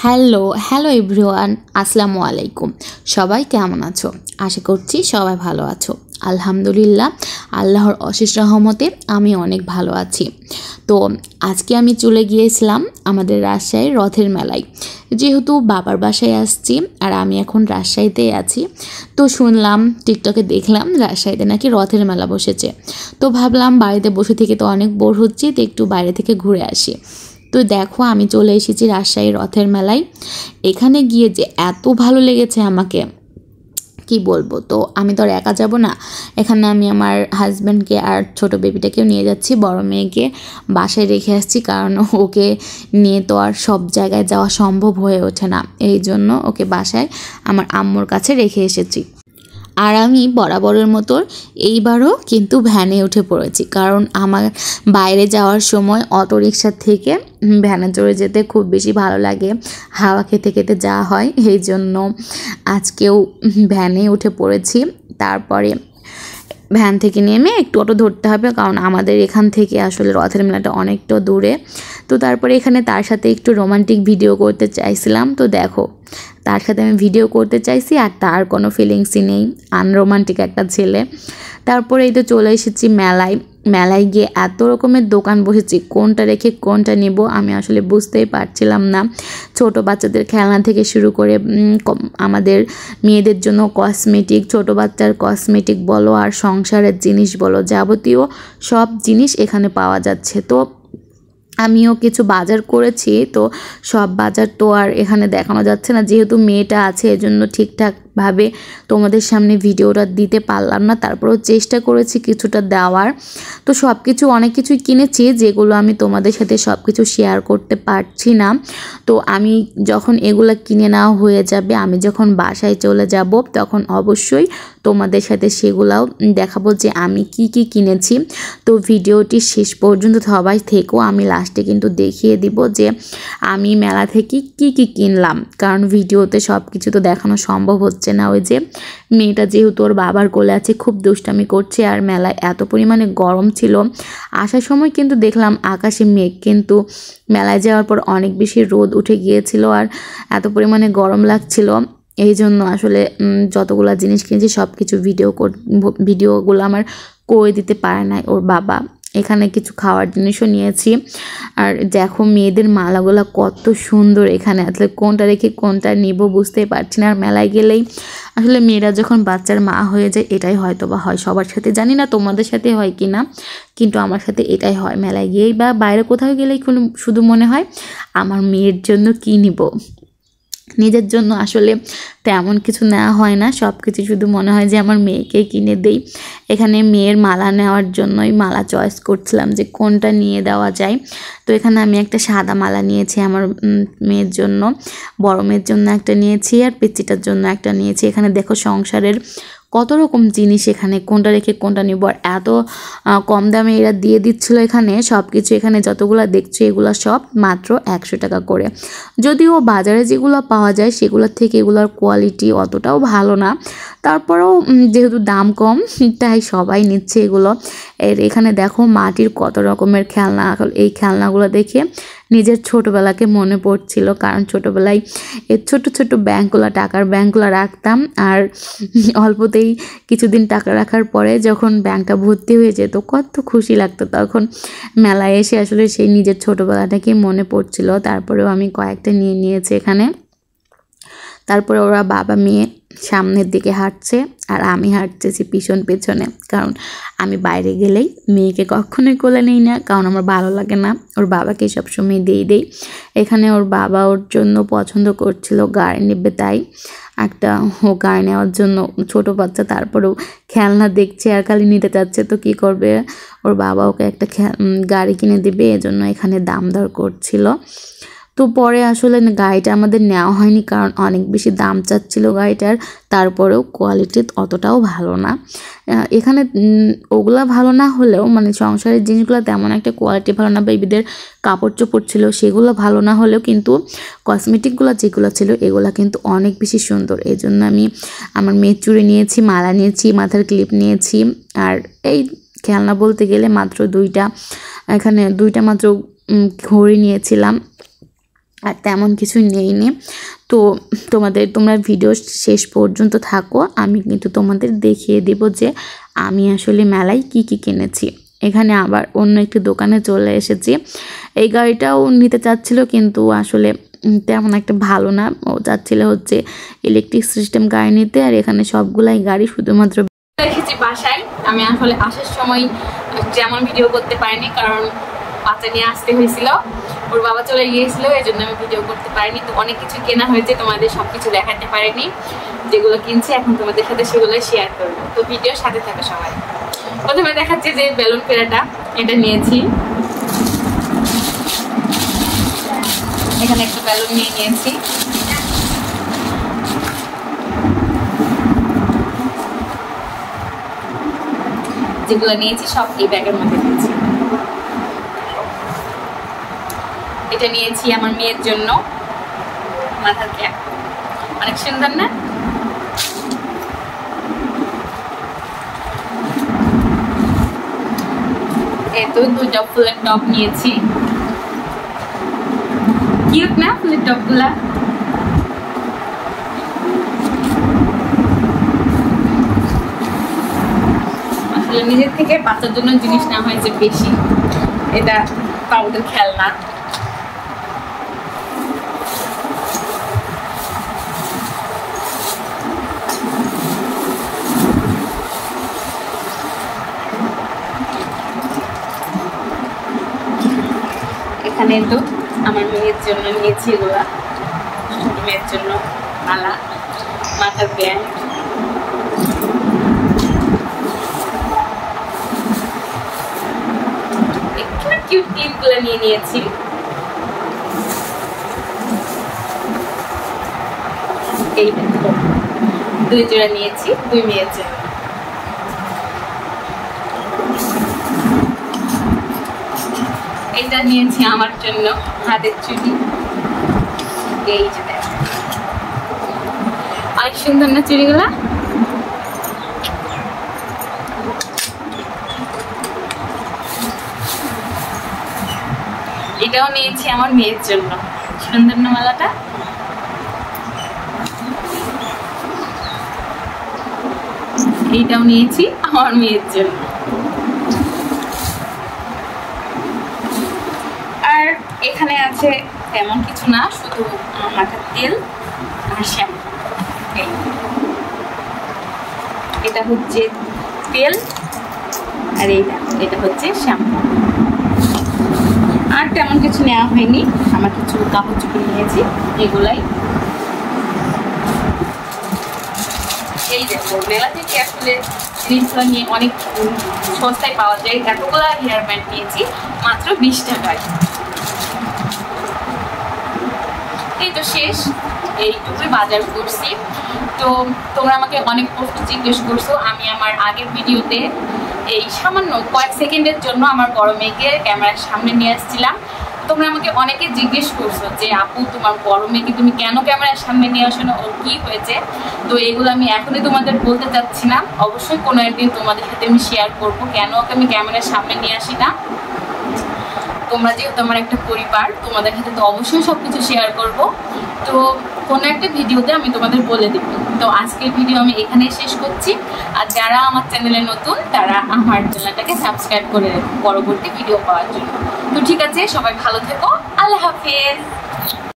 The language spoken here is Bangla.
হ্যালো এভরিওয়ান, আসসালামু আলাইকুম। সবাই কেমন আছো? আশা করছি সবাই ভালো আছো। আলহামদুলিল্লাহ, আল্লাহর অশেষ রহমতে আমি অনেক ভালো আছি। তো আজকে আমি চলে গিয়েছিলাম আমাদের রাজশাহীর রথের মেলায়। যেহেতু বাবার বাসায় আসছি আর আমি এখন রাজশাহীতেই আছি, তো শুনলাম, টিকটকে দেখলাম রাজশাহীতে নাকি রথের মেলা বসেছে। তো ভাবলাম বাড়িতে বসে থেকে তো অনেক বোর হচ্ছি, তো একটু বাইরে থেকে ঘুরে আসি। তো দেখো, আমি চলে এসেছি রাজশাহীর রথের মেলায়। এখানে গিয়ে যে এত ভালো লেগেছে আমাকে, কি বলবো। তো আমি তো আর একা যাব না, এখানে আমি আমার হাজব্যান্ডকে আর ছোট বেবিটাকেও নিয়ে যাচ্ছি, বড় মেয়েকে বাসায় রেখে আসছি, কারণ ওকে নিয়ে তো আর সব জায়গায় যাওয়া সম্ভব হয়ে ওঠে না। এই জন্য ওকে বাসায় আমার আম্মুর কাছে রেখে এসেছি। আর আমি বরাবরের মতো এইবারও কিন্তু ভ্যানে উঠে পড়েছি, কারণ আমার বাইরে যাওয়ার সময় অটোরিকশা থেকে ভ্যানে চড়ে যেতে খুব বেশি ভালো লাগে, হাওয়া খেতে খেতে যাওয়া হয়। এই জন্য আজকেও ভ্যানে উঠে পড়েছি। তারপরে ভ্যান থেকে নেমে একটু অটো ধরতে হবে, কারণ আমাদের এখান থেকে আসলে রথের মেলাটা অনেকটা দূরে। তো তারপরে এখানে তার সাথে একটু রোমান্টিক ভিডিও করতে চাইছিলাম। তো দেখো, তার সাথে আমি ভিডিও করতে চাইছি আর তার কোনো ফিলিংসই নেই, আনরোমান্টিক একটা ছেলে। তারপরে এই তো চলে এসেছি মেলায়। মেলায় গিয়ে এত রকমের দোকান বসেছি, কোনটা রেখে কোনটা নেব আমি আসলে বুঝতেই পারছিলাম না। ছোট বাচ্চাদের খেলনা থেকে শুরু করে আমাদের মেয়েদের জন্য কসমেটিক, ছোট বাচ্চার কসমেটিক বলো আর সংসারের জিনিস বলো, যাবতীয় সব জিনিস এখানে পাওয়া যাচ্ছে। তো আমিও কিছু বাজার করেছি, তো সব বাজার তো আর এখানে দেখানো যাচ্ছে না, যেহেতু মেয়েটা আছে, এজন্য ঠিকঠাকভাবে তোমাদের সামনে ভিডিওটা দিতে পারলাম না। তারপরেও চেষ্টা করেছি কিছুটা দেওয়ার। তো সব কিছু অনেক কিছুই কিনেছি, যেগুলো আমি তোমাদের সাথে সব কিছু শেয়ার করতে পারছি না। তো আমি যখন এগুলো কিনে নেওয়া হয়ে যাবে, আমি যখন বাসায় চলে যাব, তখন অবশ্যই তোমাদের সাথে সেগুলাও দেখাবো যে আমি কি কি কিনেছি। তো ভিডিওটি শেষ পর্যন্ত সবাই থেকেও, আমি লাস্টে কিন্তু দেখিয়ে দিব যে আমি মেলা থেকে কি কি কিনলাম, কারণ ভিডিওতে সব কিছু তো দেখানো সম্ভব হচ্ছে না। ওই যে মেয়েটা যেহেতু ওর বাবার কোলে আছে, খুব দুষ্টামি করছে, আর মেলায় এত পরিমাণে গরম ছিল। আসার সময় কিন্তু দেখলাম আকাশে মেঘ, কিন্তু মেলায় যাওয়ার পর অনেক বেশি রোদ উঠে গিয়েছিল আর এত পরিমাণে গরম লাগছিল। এই জন্য আসলে যতগুলো জিনিস কিনেছি সব কিছু ভিডিওগুলো আমার করে দিতে পারে না ওর বাবা। এখানে কিছু খাওয়ার জিনিসও নিয়েছি। আর দেখো মেয়েদের মালাগুলো কত সুন্দর, এখানে আসলে কোনটা রেখে কোনটা নিব বুঝতেই পারছি না। আর মেলায় গেলেই আসলে মেয়েরা যখন বাচ্চার মা হয়ে যায়, এটাই হয়তো বা হয় সবার সাথে, জানি না তোমাদের সাথে হয় কি না, কিন্তু আমার সাথে এটাই হয়। মেলায় গিয়েই বা বাইরে কোথাও গেলেই শুধু মনে হয় আমার মেয়ের জন্য কী নিব, নিজের জন্য আসলে তেমন কিছু নেওয়া হয় না, সব কিছু শুধু মনে হয় যে আমার মেয়েকে কিনে দেই। এখানে মেয়ের মালা নেওয়ার জন্যই মালা চয়েস করছিলাম যে কোনটা নিয়ে দেওয়া যায়। তো এখানে আমি একটা সাদা মালা নিয়েছি আমার মেয়ের জন্য, বড় মেয়ের জন্য একটা নিয়েছি, আর পিচ্চিটার জন্য একটা নিয়েছি। এখানে দেখো সংসারের কত রকম জিনিস, এখানে কোনটা রেখে কোনটা নিব, আর এত কম দামে এরা দিয়ে দিচ্ছিলো। এখানে সব কিছু, এখানে যতগুলো দেখছো এগুলো সব মাত্র 100 টাকা করে। যদিও বাজারে যেগুলো পাওয়া যায় সেগুলোর থেকে এগুলোর কোয়ালিটি অতটাও ভালো না, তারপরেও যেহেতু দাম কম তাই সবাই নিচ্ছে এগুলো। এখানে দেখো মাটির কত রকমের খেলনা, এই খেলনাগুলো দেখে নিজের ছোটোবেলাকে মনে পড়ছিল, কারণ ছোটোবেলায় এই ছোট ছোট ব্যাংকগুলো, টাকার ব্যাংকগুলো রাখতাম, আর অল্পতেই কিছুদিন টাকা রাখার পরে যখন ব্যাংকটা ভর্তি হয়ে যেত কত খুশি লাগতো। তখন মেলায় এসে আসলে সেই নিজের ছোটোবেলাটাকে মনে পড়ছিল। তারপরেও আমি কয়েকটা নিয়ে নিয়েছি এখানে। তারপরে ওরা বাবা মেয়ে সামনের দিকে হাঁটছে আর আমি হাঁটতেছি পিছন পেছনে, কারণ আমি বাইরে গেলেই মেয়েকে কখনোই কোলে নেই না, কারণ আমার ভালো লাগে না, ওর বাবাকে সবসময় দেই। এখানে ওর বাবা ওর জন্য পছন্দ করছিল গাড়ি নেবে, তাই একটা গাড়ি নেওয়ার জন্য, ছোট বাচ্চা তারপরেও খেলনা দেখছে আর খালি নিতে চাচ্ছে। তো কী করবে, ওর বাবা ওকে একটা গাড়ি কিনে দেবে, এজন্য এখানে দাম দর করছিল। তো পরে আসলে গাড়িটা আমাদের নেওয়া হয়নি, কারণ অনেক বেশি দাম চাচ্ছিল গাড়িটার, তারপরেও কোয়ালিটি অতটাও ভালো না। এখানে ওগুলা ভালো না হলেও, মানে সংসারের জিনিসগুলো তেমন একটা কোয়ালিটি ভালো না, বেবিদের কাপড় চোপড় ছিল সেগুলো ভালো না হলেও কিন্তু কসমেটিকগুলো যেগুলো ছিল এগুলো কিন্তু অনেক বেশি সুন্দর। এই জন্য আমি আমার মেয়ের চুড়ি নিয়েছি, মালা নিয়েছি, মাথার ক্লিপ নিয়েছি, আর এই খেলনা বলতে গেলে মাত্র 2টা, এখানে 2টা মাত্র ঘড়ি নিয়েছিলাম। আর তেমন কিছু নেই নে। তো তোমরা ভিডিও শেষ পর্যন্ত থাকো, আমি কিন্তু তোমাদের দেখিয়ে দেব যে আমি আসলে মেলায় কি কি কিনেছি। এখানে আবার অন্য একটি দোকানে চলে এসেছি। এই গাড়িটাও নিতে চাচ্ছিল কিন্তু আসলে তেমন একটা ভালো না। ও চাচ্ছিল হচ্ছে ইলেকট্রিক সিস্টেম গাড়ি নিতে, আর এখানে সবগুলাই গাড়ি শুধুমাত্র এসেছি বাসায়। আমি আসলে আসার সময় যেমন ভিডিও করতে পারিনি, কারণ বাচ্চা নিয়ে আসতে হয়েছিল, ওর বাবা চলে গিয়েছিল, এই জন্য আমি ভিডিও করতে পারিনি। তো অনেক কিছু কেনা হয়েছে, তোমাদের সবকিছু দেখাতে পারিনি। যেগুলো কিনছি এখন তোমাদের সাথে সেগুলো শেয়ার করবো, তো ভিডিওর সাথে থাকো সবাই। প্রথমে দেখাচ্ছি যে বেলুন পেড়াটা, এটা নিয়েছি। এখানে একটা বেলুন নিয়েছি। যেগুলো নিয়েছি সব এই ব্যাগের মধ্যে নিয়েছি। এটা নিয়েছি আমার মেয়ের জন্য মাথার ক্যাপ, অনেক সুন্দর না? এই তো দুটো ফুলের টপ নিয়েছি, কিউট না ফুলের টপ গুলা? আসলে নিজের থেকে বাচ্চার জন্য জিনিস না হয়েছে বেশি। এটা পাউডার খেলনা, এখানে তো আমার মেয়ের জন্য নিয়েছি এগুলা, মেয়ের জন্য মালা, মাথার ব্যান্ড, কিউট ক্লিপ গুলো নিয়ে নিয়েছি। এই দেখো 2 জোড়া নিয়েছি 2 মেয়ের জন্য। এটা নিয়েছি আমার জন্য হাতের চুড়ি, এই যে দেখো অনেক সুন্দর না চুড়িগুলা? এটাও নিয়েছি আমার মেয়ের জন্য, সুন্দর না মালাটা? এইটাও নিয়েছি আমার মেয়ের জন্য। আর এখানে আছে তেমন কিছু না, শুধু মাথার তেল আর শ্যাম্পু। এটা হচ্ছে তেল আর এটা হচ্ছে শ্যাম্পু। আর তেমন কিছু নেওয়া হয়নি, আমার কিছু কাপড় চোপড় নিয়েছি, এগুলাই। এই দেখো মেলা থেকে আসলে জিনিসগুলো নিয়ে অনেক সস্তায় পাওয়া যায়। এতগুলো হেয়ার ব্যান্ড নিয়েছি মাত্র 20 টাকায়। এই তো শেষ, এইটুকুই বাজার করছি। তো তোমরা আমাকে অনেক প্রশ্ন জিজ্ঞেস করছো। আমি আমার আগের ভিডিওতে এই সামান্য কয়েক সেকেন্ডের জন্য আমার বড় মেয়েকে ক্যামেরার সামনে নিয়ে আসছিলাম। তোমরা আমাকে অনেকে জিজ্ঞেস করছো যে আপু তোমার বড় মেয়েকে তুমি কেন ক্যামেরার সামনে নিয়ে আসো না, ওর কি হয়েছে? তো এগুলো আমি এখনই তোমাদের বলতে চাচ্ছি না, অবশ্যই কোনো একদিন তোমাদের সাথে আমি শেয়ার করবো কেন ওকে আমি ক্যামেরার সামনে নিয়ে আসি না। তোমরা যেহেতু আমার একটা পরিবার, তোমাদের সাথে তো অবশ্যই সবকিছু শেয়ার করব। তো কোনো একটা ভিডিওতে আমি তোমাদের বলে দেব। তো আজকের ভিডিও আমি এখানেই শেষ করছি। আর যারা আমার চ্যানেলে নতুন তারা আমার চ্যানেলটাকে সাবস্ক্রাইব করে রাখো পরবর্তী ভিডিও পাওয়ার জন্য। তো ঠিক আছে, সবাই ভালো থেকো, আল্লাহ হাফেজ।